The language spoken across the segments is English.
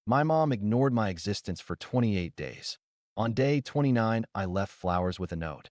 My mom ignored my existence for 28 days. On day 29, I left flowers with a note.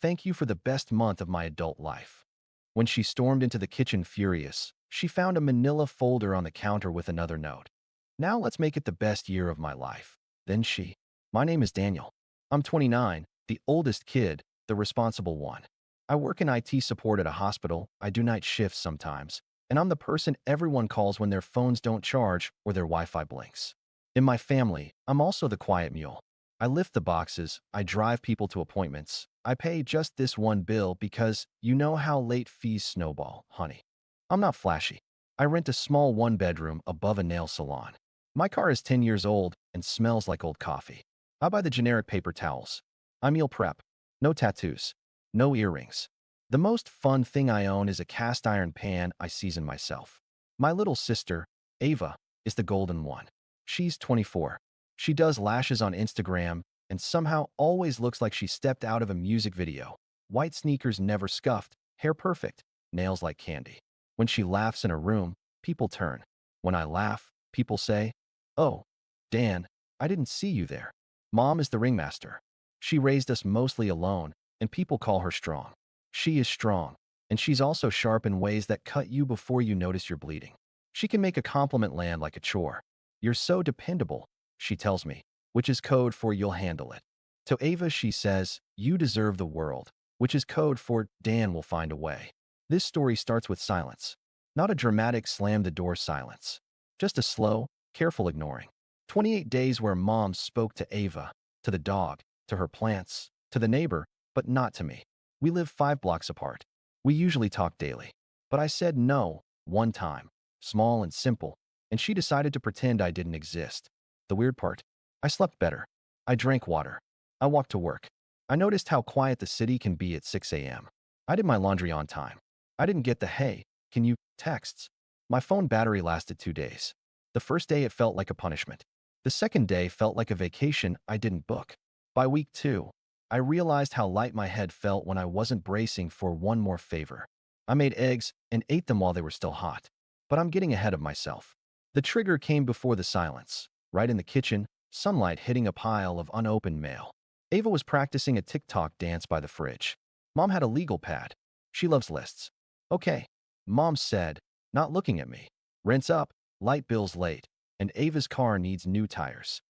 Thank you for the best month of my adult life. When she stormed into the kitchen furious, she found a manila folder on the counter with another note. Now let's make it the best year of my life. Then she. My name is Daniel. I'm 29, the oldest kid, the responsible one. I work in IT support at a hospital, I do night shifts sometimes, and I'm the person everyone calls when their phones don't charge or their Wi-Fi blinks. In my family, I'm also the quiet mule. I lift the boxes, I drive people to appointments. I pay just this one bill because you know how late fees snowball, honey. I'm not flashy. I rent a small one-bedroom above a nail salon. My car is 10 years old and smells like old coffee. I buy the generic paper towels. I meal prep. No tattoos. No earrings. The most fun thing I own is a cast iron pan I season myself. My little sister, Ava, is the golden one. She's 24. She does lashes on Instagram and somehow always looks like she stepped out of a music video. White sneakers never scuffed, hair perfect, nails like candy. When she laughs in a room, people turn. When I laugh, people say, "Oh, Dan, I didn't see you there." Mom is the ringmaster. She raised us mostly alone, and people call her strong. She is strong, and she's also sharp in ways that cut you before you notice you're bleeding. She can make a compliment land like a chore. "You're so dependable," she tells me, which is code for "you'll handle it." To Ava, she says, "You deserve the world," which is code for "Dan will find a way." This story starts with silence. Not a dramatic slam the door silence. Just a slow, careful ignoring. 28 days where mom spoke to Ava, to the dog, to her plants, to the neighbor, but not to me. We live 5 blocks apart. We usually talk daily. But I said no, one time, small and simple, and she decided to pretend I didn't exist. The weird part, I slept better. I drank water. I walked to work. I noticed how quiet the city can be at 6 a.m. I did my laundry on time. I didn't get the "hey, can you" texts. My phone battery lasted 2 days. The first day it felt like a punishment. The second day felt like a vacation I didn't book. By week 2, I realized how light my head felt when I wasn't bracing for one more favor. I made eggs and ate them while they were still hot. But I'm getting ahead of myself. The trigger came before the silence. Right in the kitchen, sunlight hitting a pile of unopened mail. Ava was practicing a TikTok dance by the fridge. Mom had a legal pad. She loves lists. "Okay," Mom said, not looking at me. "Rent's up, light bill's late, and Ava's car needs new tires."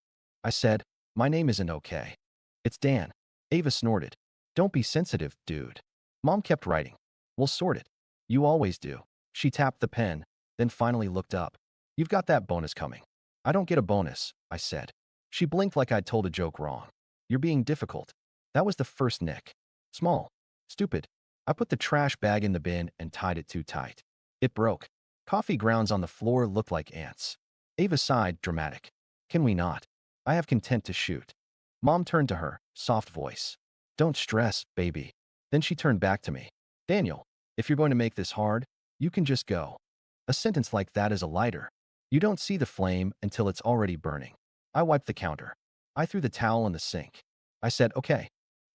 I said, "My name isn't okay. It's Dan." Ava snorted. "Don't be sensitive, dude." Mom kept writing. "We'll sort it. You always do." She tapped the pen, then finally looked up. "You've got that bonus coming." "I don't get a bonus," I said. She blinked like I'd told a joke wrong. "You're being difficult." That was the first nick. Small. Stupid. I put the trash bag in the bin and tied it too tight. It broke. Coffee grounds on the floor looked like ants. Ava sighed, dramatic. "Can we not? I have content to shoot." Mom turned to her, soft voice. "Don't stress, baby." Then she turned back to me. "Daniel, if you're going to make this hard, you can just go." A sentence like that is a lighter. You don't see the flame until it's already burning. I wiped the counter. I threw the towel in the sink. I said, "Okay."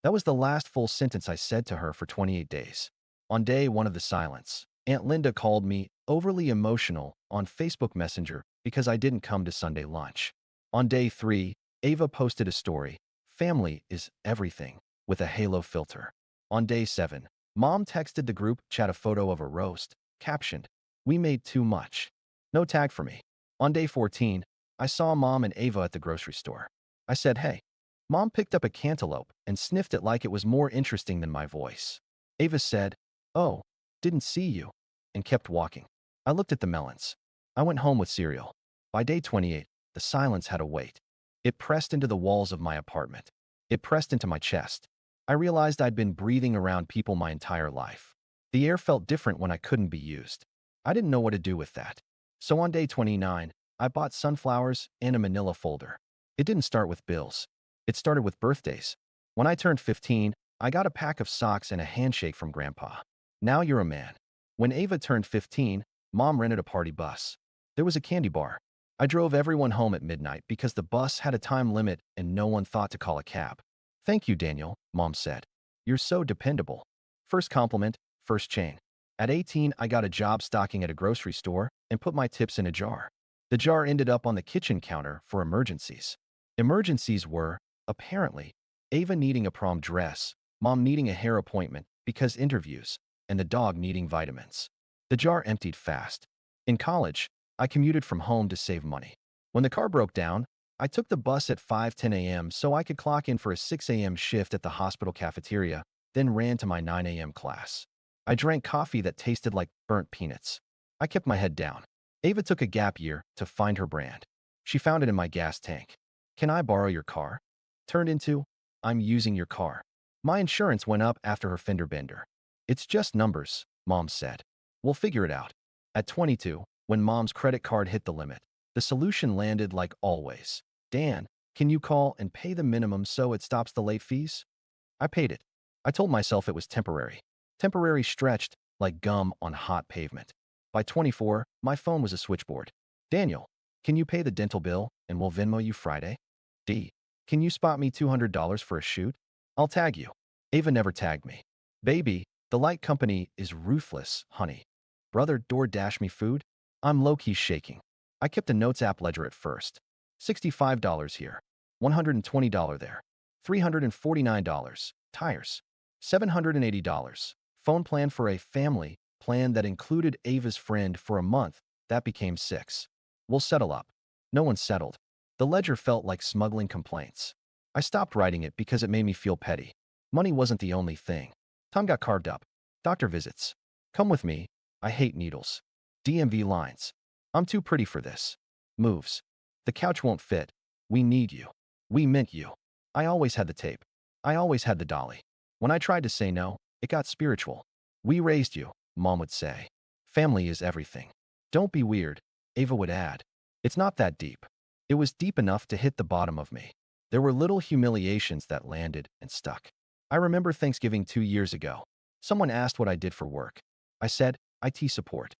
That was the last full sentence I said to her for 28 days. On day 1 of the silence, Aunt Linda called me overly emotional on Facebook Messenger because I didn't come to Sunday lunch. On day 3, Ava posted a story, "Family is everything," with a halo filter. On day 7, Mom texted the group chat a photo of a roast, captioned, "We made too much." No tag for me. On day 14, I saw Mom and Ava at the grocery store. I said, "Hey." Mom picked up a cantaloupe and sniffed it like it was more interesting than my voice. Ava said, "Oh, didn't see you," and kept walking. I looked at the melons. I went home with cereal. By day 28, the silence had a weight. It pressed into the walls of my apartment. It pressed into my chest. I realized I'd been breathing around people my entire life. The air felt different when I couldn't be used. I didn't know what to do with that. So on day 29, I bought sunflowers and a manila folder. It didn't start with bills. It started with birthdays. When I turned 15, I got a pack of socks and a handshake from Grandpa. "Now you're a man." When Ava turned 15, Mom rented a party bus. There was a candy bar. I drove everyone home at midnight because the bus had a time limit and no one thought to call a cab. "Thank you, Daniel," Mom said. "You're so dependable." First compliment, first chain. At 18, I got a job stocking at a grocery store and put my tips in a jar. The jar ended up on the kitchen counter for emergencies. Emergencies were, apparently, Ava needing a prom dress, Mom needing a hair appointment because interviews, and the dog needing vitamins. The jar emptied fast. In college, I commuted from home to save money. When the car broke down, I took the bus at 5:10 a.m. so I could clock in for a 6 a.m. shift at the hospital cafeteria, then ran to my 9 a.m. class. I drank coffee that tasted like burnt peanuts. I kept my head down. Ava took a gap year to find her brand. She found it in my gas tank. Can I borrow your car? Turned into, I'm using your car. My insurance went up after her fender bender. It's just numbers, Mom said. We'll figure it out. At 22, when Mom's credit card hit the limit, the solution landed like always. Dan, can you call and pay the minimum so it stops the late fees? I paid it. I told myself it was temporary. Temporary stretched like gum on hot pavement. By 24, my phone was a switchboard. Daniel, can you pay the dental bill and we'll Venmo you Friday? D, can you spot me $200 for a shoot? I'll tag you. Ava never tagged me. Baby, the light company is ruthless, honey. Brother DoorDash me food? I'm low-key shaking. I kept a notes app ledger at first. $65 here. $120 there. $349. Tires. $780. Phone plan for a family plan that included Ava's friend for a month. That became 6. We'll settle up. No one settled. The ledger felt like smuggling complaints. I stopped writing it because it made me feel petty. Money wasn't the only thing. Time got carved up. Doctor visits. Come with me. I hate needles. DMV lines. I'm too pretty for this. Moves. The couch won't fit. We need you. We meant you. I always had the tape. I always had the dolly. When I tried to say no, it got spiritual. We raised you, Mom would say. Family is everything. Don't be weird, Ava would add. It's not that deep. It was deep enough to hit the bottom of me. There were little humiliations that landed and stuck. I remember Thanksgiving 2 years ago. Someone asked what I did for work. I said, IT support.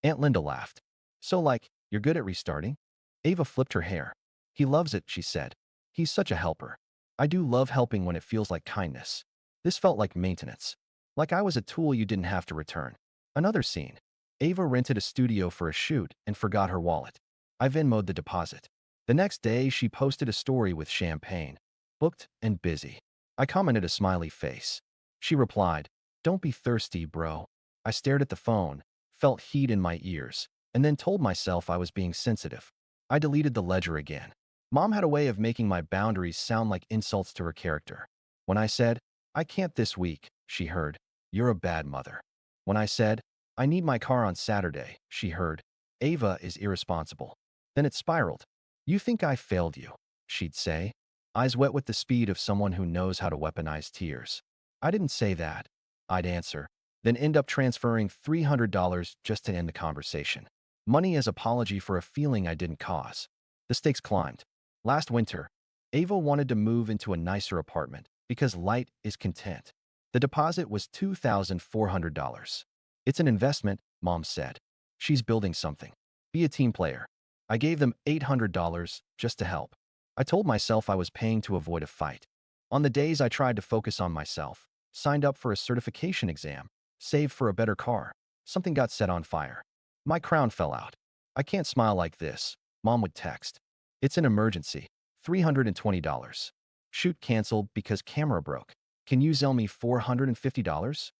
Aunt Linda laughed. So like, you're good at restarting? Ava flipped her hair. He loves it, she said. He's such a helper. I do love helping when it feels like kindness. This felt like maintenance. Like I was a tool you didn't have to return. Another scene. Ava rented a studio for a shoot and forgot her wallet. I Venmo'd the deposit. The next day, she posted a story with champagne. Booked and busy. I commented a smiley face. She replied, don't be thirsty, bro. I stared at the phone, felt heat in my ears, and then told myself I was being sensitive. I deleted the ledger again. Mom had a way of making my boundaries sound like insults to her character. When I said, I can't this week, she heard, you're a bad mother. When I said, I need my car on Saturday, she heard, Ava is irresponsible. Then it spiraled. You think I failed you, she'd say, eyes wet with the speed of someone who knows how to weaponize tears. I didn't say that, I'd answer, then end up transferring $300 just to end the conversation. Money as apology for a feeling I didn't cause. The stakes climbed. Last winter, Ava wanted to move into a nicer apartment because light is content. The deposit was $2,400. It's an investment, Mom said. She's building something. Be a team player. I gave them $800 just to help. I told myself I was paying to avoid a fight. On the days I tried to focus on myself, signed up for a certification exam, saved for a better car, something got set on fire. My crown fell out. I can't smile like this, Mom would text. It's an emergency. $320. Shoot canceled because camera broke. Can you Zelle me $450?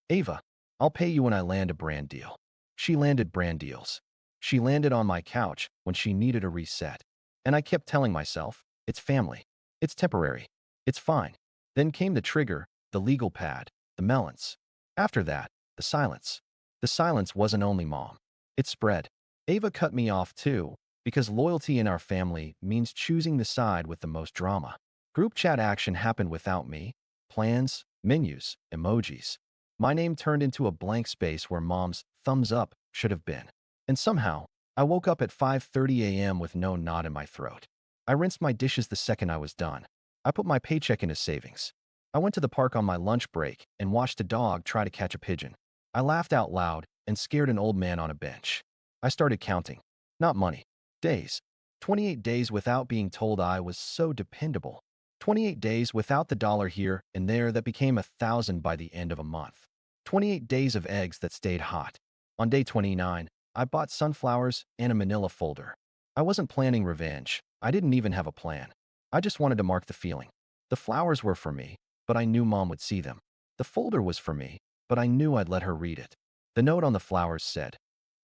Ava, I'll pay you when I land a brand deal. She landed brand deals. She landed on my couch when she needed a reset. And I kept telling myself, it's family. It's temporary. It's fine. Then came the trigger, the legal pad, the melons. After that, the silence. The silence wasn't only Mom. It spread. Ava cut me off too, because loyalty in our family means choosing the side with the most drama. Group chat action happened without me. Plans, menus, emojis. My name turned into a blank space where Mom's thumbs up should have been. And somehow, I woke up at 5:30 a.m. with no knot in my throat. I rinsed my dishes the second I was done. I put my paycheck into savings. I went to the park on my lunch break and watched a dog try to catch a pigeon. I laughed out loud and scared an old man on a bench. I started counting. Not money. Days. 28 days without being told I was so dependable. 28 days without the dollar here and there that became 1,000 by the end of a month. 28 days of eggs that stayed hot. On day 29, I bought sunflowers and a manila folder. I wasn't planning revenge. I didn't even have a plan. I just wanted to mark the feeling. The flowers were for me, but I knew Mom would see them. The folder was for me, but I knew I'd let her read it. The note on the flowers said,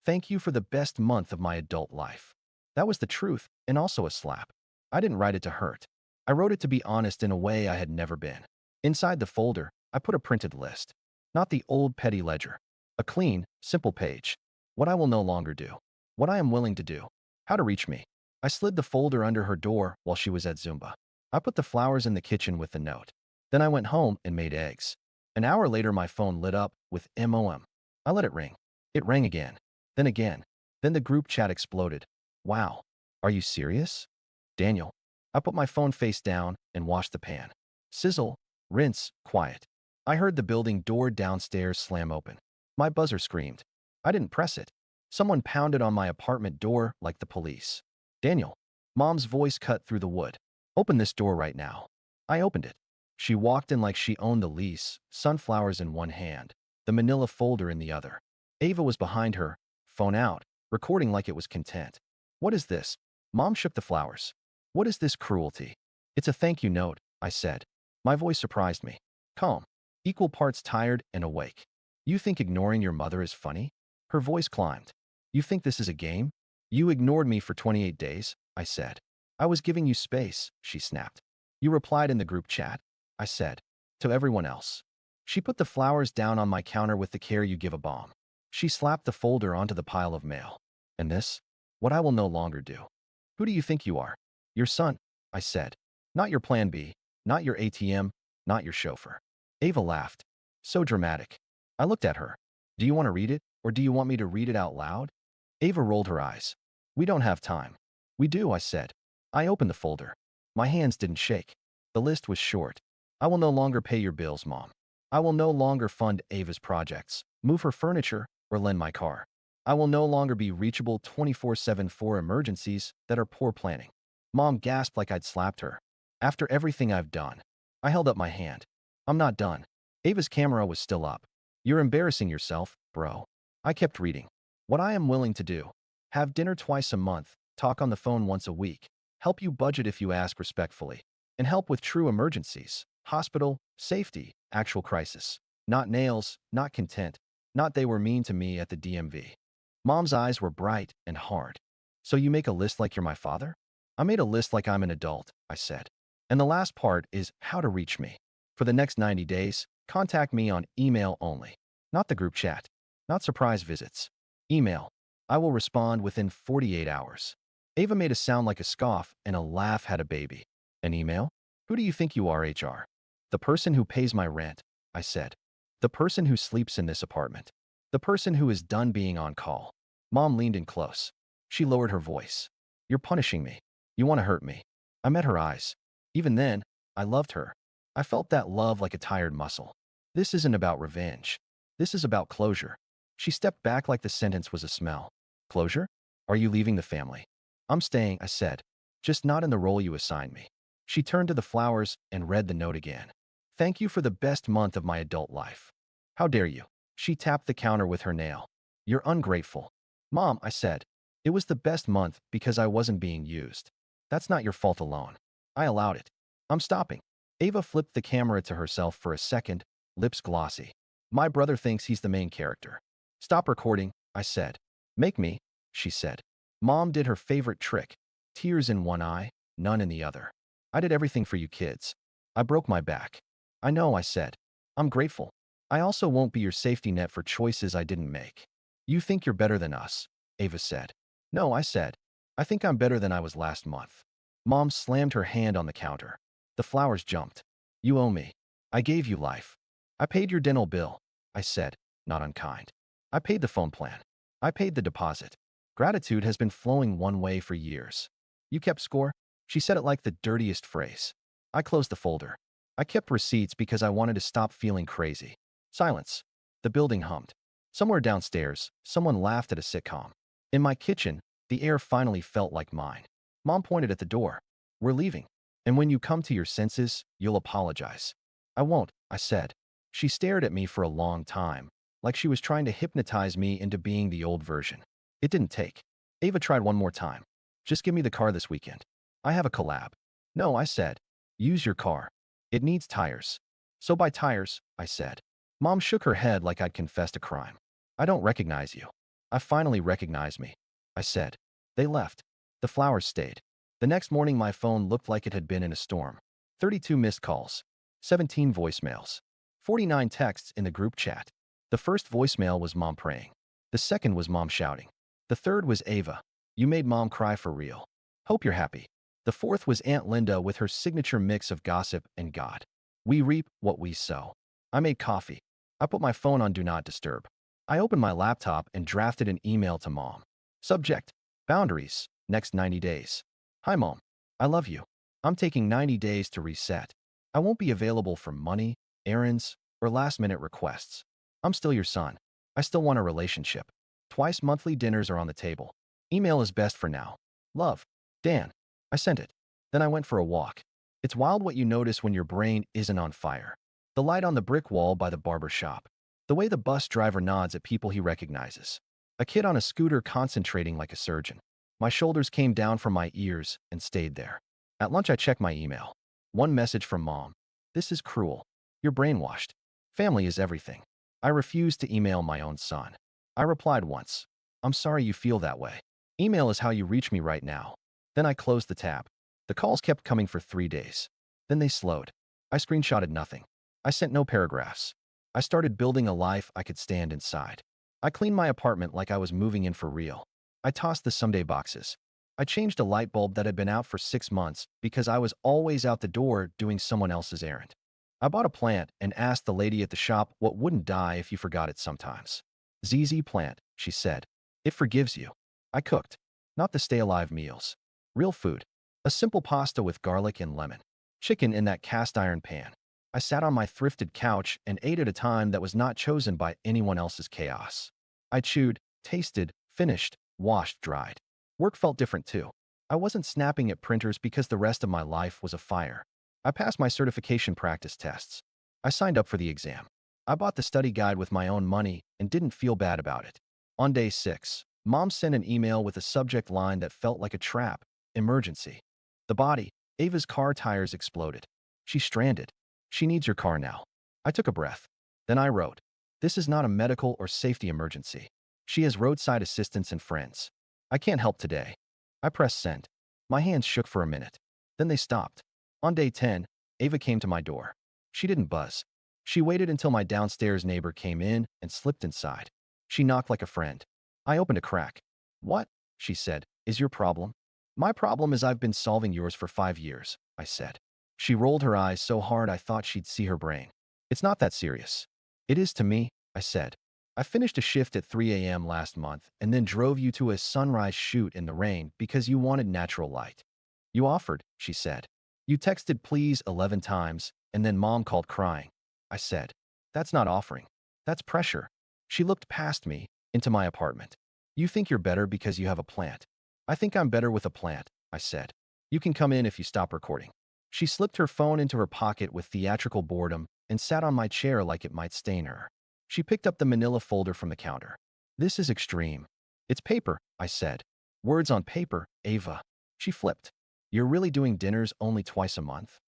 "Thank you for the best month of my adult life." That was the truth, and also a slap. I didn't write it to hurt. I wrote it to be honest in a way I had never been. Inside the folder, I put a printed list. Not the old petty ledger. A clean, simple page. What I will no longer do. What I am willing to do. How to reach me. I slid the folder under her door while she was at Zumba. I put the flowers in the kitchen with the note. Then I went home and made eggs. An hour later, my phone lit up with MOM. I let it ring. It rang again. Then again. Then the group chat exploded. "Wow. Are you serious? Daniel." I put my phone face down and washed the pan. Sizzle, rinse, quiet. I heard the building door downstairs slam open. My buzzer screamed. I didn't press it. Someone pounded on my apartment door like the police. "Daniel." Mom's voice cut through the wood. "Open this door right now." I opened it. She walked in like she owned the lease, sunflowers in one hand, the manila folder in the other. Ava was behind her, phone out, recording like it was content. "What is this?" Mom shook the flowers. "What is this cruelty?" "It's a thank you note," I said. My voice surprised me. Calm. Equal parts tired and awake. "You think ignoring your mother is funny?" Her voice climbed. "You think this is a game?" "You ignored me for 28 days, I said. "I was giving you space," she snapped. "You replied in the group chat," I said. "To everyone else." She put the flowers down on my counter with the care you give a bomb. She slapped the folder onto the pile of mail. "And this? What I will no longer do." "Who do you think you are?" "Your son," I said. "Not your plan B, not your ATM, not your chauffeur." Ava laughed. So dramatic. I looked at her. "Do you want to read it, or do you want me to read it out loud?" Ava rolled her eyes. "We don't have time." "We do," I said. I opened the folder. My hands didn't shake. The list was short. "I will no longer pay your bills, Mom. I will no longer fund Ava's projects, move her furniture, or lend my car. I will no longer be reachable 24/7 for emergencies that are poor planning." Mom gasped like I'd slapped her. "After everything I've done." I held up my hand. "I'm not done." Ava's camera was still up. "You're embarrassing yourself, bro." I kept reading. "What I am willing to do. Have dinner twice a month, talk on the phone once a week, help you budget if you ask respectfully, and help with true emergencies, hospital, safety, actual crisis. Not nails, not content, not they were mean to me at the DMV." Mom's eyes were bright and hard. "So you make a list like you're my father?" "I made a list like I'm an adult," I said. "And the last part is how to reach me. For the next 90 days, contact me on email only. Not the group chat. Not surprise visits. Email. I will respond within 48 hours." Ava made a sound like a scoff, and a laugh had a baby. "An email? Who do you think you are, HR?" "The person who pays my rent," I said. "The person who sleeps in this apartment. The person who is done being on call." Mom leaned in close. She lowered her voice. "You're punishing me. You want to hurt me." I met her eyes. Even then, I loved her. I felt that love like a tired muscle. "This isn't about revenge. This is about closure." She stepped back like the sentence was a smell. "Closure? Are you leaving the family?" "I'm staying," I said. "Just not in the role you assigned me." She turned to the flowers and read the note again. "Thank you for the best month of my adult life." "How dare you?" She tapped the counter with her nail. "You're ungrateful." "Mom," I said, "it was the best month because I wasn't being used. That's not your fault alone. I allowed it." "I'm stopping." Ava flipped the camera to herself for a second, lips glossy. "My brother thinks he's the main character." "Stop recording," I said. "Make me," she said. Mom did her favorite trick. Tears in one eye, none in the other. "I did everything for you kids. I broke my back." "I know," I said. "I'm grateful. I also won't be your safety net for choices I didn't make." "You think you're better than us," Ava said. "No," I said. "I think I'm better than I was last month." Mom slammed her hand on the counter. The flowers jumped. "You owe me. I gave you life. I paid your dental bill," I said, not unkind. "I paid the phone plan. I paid the deposit. Gratitude has been flowing one way for years." "You kept score?" She said it like the dirtiest phrase. I closed the folder. I kept receipts because I wanted to stop feeling crazy. Silence. The building hummed. Somewhere downstairs, someone laughed at a sitcom. In my kitchen, the air finally felt like mine. Mom pointed at the door. "We're leaving. And when you come to your senses, you'll apologize." "I won't," I said. She stared at me for a long time, like she was trying to hypnotize me into being the old version. It didn't take. Ava tried one more time. Just give me the car this weekend. I have a collab. No, I said. Use your car. It needs tires. So buy tires, I said. Mom shook her head like I'd confessed a crime. I don't recognize you. I finally recognize me, I said. They left. The flowers stayed. The next morning my phone looked like it had been in a storm. 32 missed calls. 17 voicemails. 49 texts in the group chat. The first voicemail was Mom praying. The second was Mom shouting. The third was Ava. You made Mom cry for real. Hope you're happy. The fourth was Aunt Linda with her signature mix of gossip and God. We reap what we sow. I made coffee. I put my phone on Do Not Disturb. I opened my laptop and drafted an email to Mom. Subject: Boundaries, next 90 days. Hi Mom. I love you. I'm taking 90 days to reset. I won't be available for money, errands, or last-minute requests. I'm still your son. I still want a relationship. Twice monthly dinners are on the table. Email is best for now. Love. Dan. I sent it. Then I went for a walk. It's wild what you notice when your brain isn't on fire. The light on the brick wall by the barber shop. The way the bus driver nods at people he recognizes. A kid on a scooter concentrating like a surgeon. My shoulders came down from my ears and stayed there. At lunch I checked my email. One message from Mom. This is cruel. You're brainwashed. Family is everything. I refused to email my own son. I replied once. I'm sorry you feel that way. Email is how you reach me right now. Then I closed the tab. The calls kept coming for 3 days. Then they slowed. I screenshotted nothing. I sent no paragraphs. I started building a life I could stand inside. I cleaned my apartment like I was moving in for real. I tossed the someday boxes. I changed a light bulb that had been out for 6 months because I was always out the door doing someone else's errand. I bought a plant and asked the lady at the shop what wouldn't die if you forgot it sometimes. ZZ plant, she said. It forgives you. I cooked. Not the stay-alive meals. Real food. A simple pasta with garlic and lemon. Chicken in that cast-iron pan. I sat on my thrifted couch and ate at a time that was not chosen by anyone else's chaos. I chewed, tasted, finished, washed, dried. Work felt different too. I wasn't snapping at printers because the rest of my life was a fire. I passed my certification practice tests. I signed up for the exam. I bought the study guide with my own money and didn't feel bad about it. On day 6, Mom sent an email with a subject line that felt like a trap. Emergency. The body. Ava's car tires exploded. She's stranded. She needs your car now. I took a breath. Then I wrote, this is not a medical or safety emergency. She has roadside assistance and friends. I can't help today. I pressed send. My hands shook for a minute. Then they stopped. On day 10, Ava came to my door. She didn't buzz. She waited until my downstairs neighbor came in and slipped inside. She knocked like a friend. I opened a crack. What? She said. Is your problem? My problem is I've been solving yours for 5 years, I said. She rolled her eyes so hard I thought she'd see her brain. It's not that serious. It is to me, I said. I finished a shift at 3 a.m. last month and then drove you to a sunrise shoot in the rain because you wanted natural light. You offered, she said. You texted please 11 times and then Mom called crying. I said, that's not offering. That's pressure. She looked past me, into my apartment. You think you're better because you have a plant. I think I'm better with a plant, I said. You can come in if you stop recording. She slipped her phone into her pocket with theatrical boredom and sat on my chair like it might stain her. She picked up the manila folder from the counter. This is extreme. It's paper, I said. Words on paper, Ava. She flipped. You're really doing dinners only twice a month?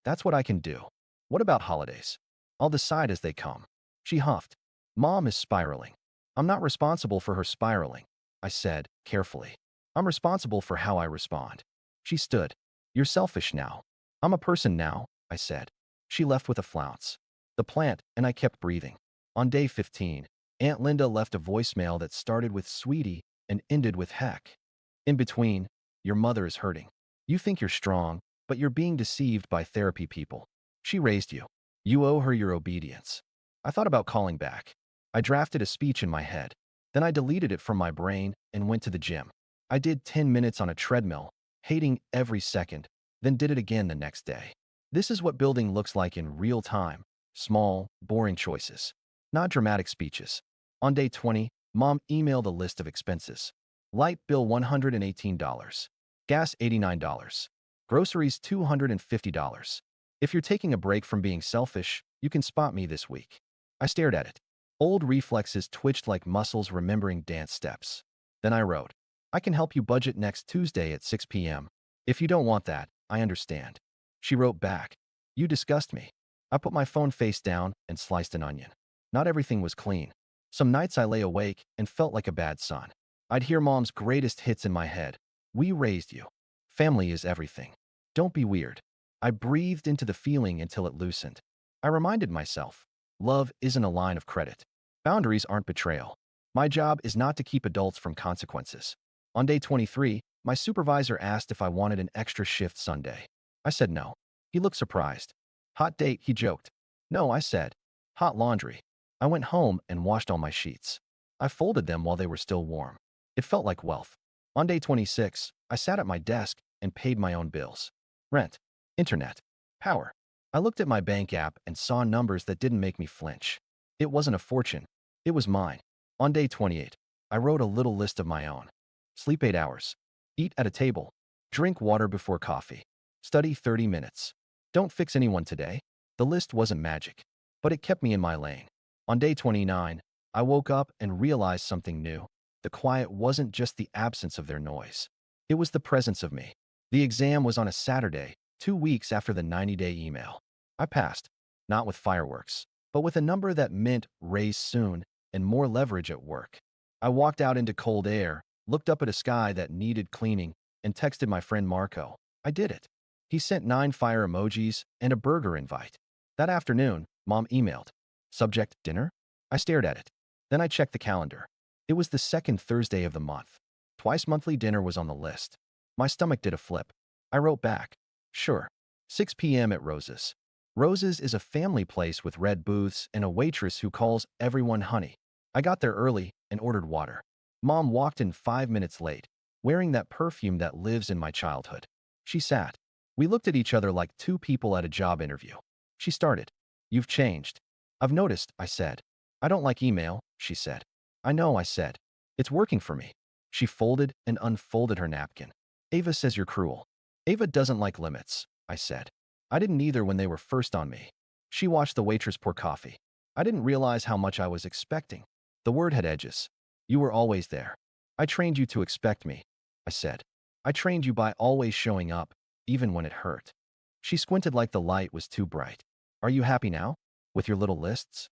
That's what I can do. What about holidays? I'll decide as they come. She huffed. Mom is spiraling. I'm not responsible for her spiraling, I said, carefully. I'm responsible for how I respond. She stood. You're selfish now. I'm a person now, I said. She left with a flounce. The plant, and I kept breathing. On day 15, Aunt Linda left a voicemail that started with sweetie and ended with heck. In between, your mother is hurting. You think you're strong, but you're being deceived by therapy people. She raised you. You owe her your obedience. I thought about calling back. I drafted a speech in my head. Then I deleted it from my brain and went to the gym. I did 10 minutes on a treadmill, hating every second, then did it again the next day. This is what building looks like in real time. Small, boring choices. Not dramatic speeches. On day 20, Mom emailed a list of expenses. Light bill $118. Gas $89. Groceries $250. If you're taking a break from being selfish, you can spot me this week. I stared at it. Old reflexes twitched like muscles remembering dance steps. Then I wrote, I can help you budget next Tuesday at 6 p.m. If you don't want that, I understand. She wrote back, you disgust me. I put my phone face down and sliced an onion. Not everything was clean. Some nights I lay awake and felt like a bad son. I'd hear mom's greatest hits in my head. We raised you. Family is everything. Don't be weird. I breathed into the feeling until it loosened. I reminded myself, love isn't a line of credit. Boundaries aren't betrayal. My job is not to keep adults from consequences. On day 23, my supervisor asked if I wanted an extra shift Sunday. I said no. He looked surprised. Hot date, he joked. No, I said. Hot laundry. I went home and washed all my sheets. I folded them while they were still warm. It felt like wealth. On day 26, I sat at my desk and paid my own bills. Rent, internet, power. I looked at my bank app and saw numbers that didn't make me flinch. It wasn't a fortune. It was mine. On day 28, I wrote a little list of my own. Sleep 8 hours. Eat at a table. Drink water before coffee. Study 30 minutes. Don't fix anyone today. The list wasn't magic, but it kept me in my lane. On day 29, I woke up and realized something new. The quiet wasn't just the absence of their noise. It was the presence of me. The exam was on a Saturday, 2 weeks after the 90-day email. I passed, not with fireworks, but with a number that meant raise soon and more leverage at work. I walked out into cold air, looked up at a sky that needed cleaning, and texted my friend Marco. I did it. He sent 9 fire emojis and a burger invite. That afternoon, Mom emailed. Subject, dinner? I stared at it. Then I checked the calendar. It was the second Thursday of the month. Twice monthly dinner was on the list. My stomach did a flip. I wrote back. Sure. 6 p.m. at Rose's. Rose's is a family place with red booths and a waitress who calls everyone honey. I got there early and ordered water. Mom walked in 5 minutes late, wearing that perfume that lives in my childhood. She sat. We looked at each other like two people at a job interview. She started. You've changed. I've noticed, I said. I don't like email, she said. I know, I said. It's working for me. She folded and unfolded her napkin. Ava says you're cruel. Ava doesn't like limits, I said. I didn't either when they were first on me. She watched the waitress pour coffee. I didn't realize how much I was expecting. The word had edges. You were always there. I trained you to expect me, I said. I trained you by always showing up, even when it hurt. She squinted like the light was too bright. Are you happy now? With your little lists?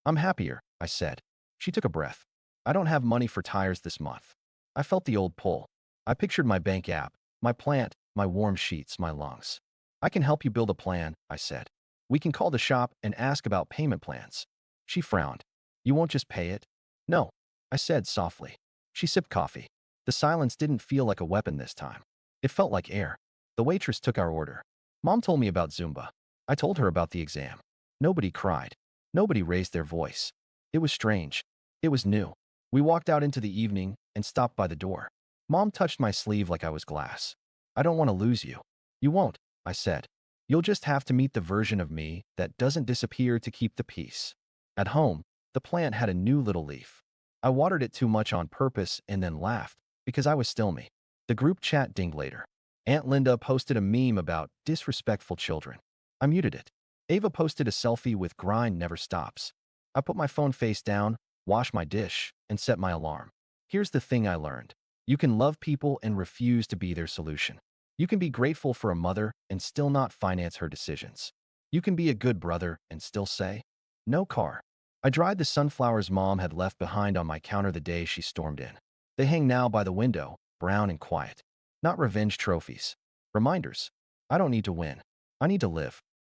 I'm happier, I said. She took a breath. I don't have money for tires this month. I felt the old pull. I pictured my bank app, my plant, my warm sheets, my lungs. I can help you build a plan, I said. We can call the shop and ask about payment plans. She frowned. You won't just pay it? No, I said softly. She sipped coffee. The silence didn't feel like a weapon this time. It felt like air. The waitress took our order. Mom told me about Zumba. I told her about the exam. Nobody cried. Nobody raised their voice. It was strange. It was new. We walked out into the evening and stopped by the door. Mom touched my sleeve like I was glass. I don't want to lose you. You won't, I said. You'll just have to meet the version of me that doesn't disappear to keep the peace. At home, the plant had a new little leaf. I watered it too much on purpose and then laughed because I was still me. The group chat dinged later. Aunt Linda posted a meme about disrespectful children. I muted it. Ava posted a selfie with grind never stops. I put my phone face down, washed my dish, and set my alarm. Here's the thing I learned. You can love people and refuse to be their solution. You can be grateful for a mother and still not finance her decisions. You can be a good brother and still say, no car. I dried the sunflowers Mom had left behind on my counter the day she stormed in. They hang now by the window, brown and quiet. Not revenge trophies. Reminders. I don't need to win. I need to live.